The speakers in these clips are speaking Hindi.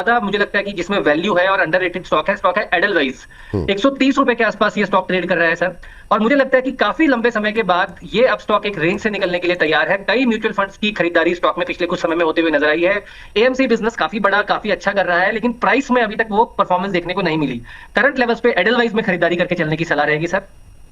ज्यादा मुझे लगता है कि जिसमें वैल्यू है और अंडररेटेड स्टॉक है एडलवाइज। 130 रुपए के आसपास ये स्टॉक ट्रेड कर रहा है सर। और मुझे लगता है कि काफी लंबे समय के बाद ये अब स्टॉक एक रेंज से निकलने के लिए तैयार है। कई म्यूचुअल फंड्स की खरीदारी स्टॉक में पिछले कुछ समय में होते हुए नजर आई है। एएमसी बिजनेस काफी बड़ा, काफी अच्छा कर रहा है, लेकिन प्राइस में अभी तक वो परफॉर्मेंस देखने को नहीं मिली। करंट लेवल्स पे एडलवाइज में खरीदारी करके चलने की सलाह रहेगी सर।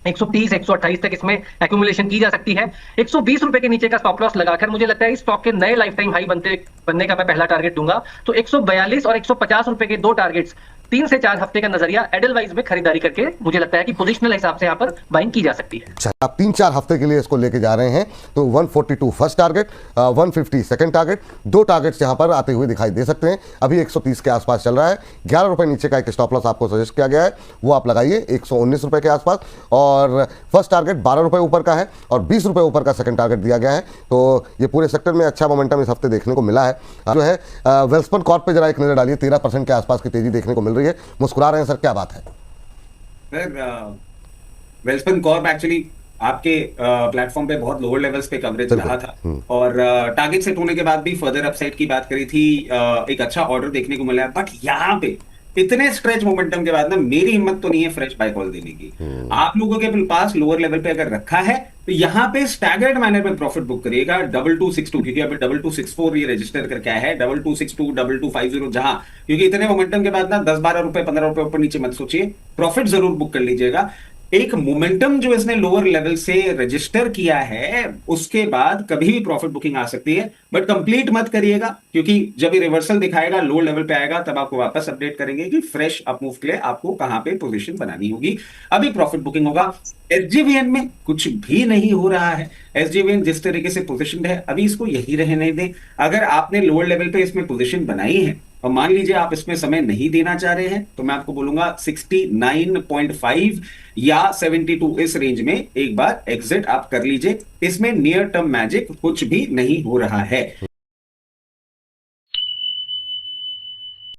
130 128 तक इसमें एक्यूमुलेशन की जा सकती है। 120 रुपए के नीचे का स्टॉप लॉस लगाकर मुझे लगता है इस स्टॉक के नए लाइफ टाइम हाई बनने का मैं पहला टारगेट दूंगा। तो 142 और 150 रुपए के दो टारगेट्स 3 से 4 हफ्ते का नजरिया एडलवाइज में खरीदारी करके मुझे लगता है कि पोजिशनल हिसाब से यहाँ पर बाइंग की जा सकती है। अच्छा, आप 3-4 हफ्ते के लिए इसको लेके जा रहे हैं, तो 142 फर्स्ट टारगेट, 150 सेकंड टारगेट, दो टारगेट्स यहाँ पर आते हुए दिखाई दे सकते हैं। अभी 130 के आसपास चल रहा है। 11 रुपए नीचे का एक स्टॉप लॉस आपको सजेस्ट किया गया है, वो आप लगाइए 119 रुपए के आसपास। और फर्स्ट टारगेट 12 रुपए ऊपर का है और 20 रुपए ऊपर का सेकंड टारगेट दिया गया है। तो ये पूरे सेक्टर में अच्छा मोमेंटम इस हफ्ते देखने को मिला है। जो है वेल्सपन कॉर्प पे जरा एक नजर डालिए, 13% के आसपास की तेजी देखने को मिल रही है। मुस्कुरा रहे हैं सर, क्या बात है? वेल्सपन कॉर्प एक्चुअली आपके प्लेटफॉर्म पे बहुत लोअर लेवल्स पे कवरेज रहा था और टारगेट सेट होने के बाद भी फर्दर अपसाइड की बात करी थी। एक अच्छा ऑर्डर देखने को मिला है, बट यहाँ पे इतने स्ट्रेच मोमेंटम के बाद ना मेरी हिम्मत तो नहीं है फ्रेश बाय कॉल देने की। आप लोगों के पास लोअर लेवल पे अगर रखा है तो यहाँ पे स्टैगर्ड मैनर में प्रॉफिट बुक करिएगा 2262, क्योंकि अभी 2264 ये रजिस्टर करके आया है। 2262 2250 जहां, क्योंकि इतने मोमेंटम के बाद ना 10-12 रुपए 15 रुपए ऊपर नीचे मत सोचिए, प्रॉफिट जरूर बुक कर लीजिएगा। एक मोमेंटम जो इसने लोअर लेवल से रजिस्टर किया है उसके बाद कभी भी प्रॉफिट बुकिंग आ सकती है, बट कंप्लीट मत करिएगा, क्योंकि जब ये रिवर्सल दिखाएगा लोअर लेवल पे आएगा तब आपको वापस अपडेट करेंगे कि फ्रेश अप मूव के लिए आपको कहां पे पोजीशन बनानी होगी। अभी प्रॉफिट बुकिंग होगा। एसजीवीएन में कुछ भी नहीं हो रहा है। एसजीवीएन जिस तरीके से पोजीशन है अभी इसको यही रहने दें। अगर आपने लोअर लेवल पे इसमें पोजीशन बनाई है और मान लीजिए आप इसमें समय नहीं देना चाह रहे हैं, तो मैं आपको बोलूंगा 69.5 या 72 इस रेंज में एक बार एग्जिट आप कर लीजिए। इसमें नियर टर्म मैजिक कुछ भी नहीं हो रहा है।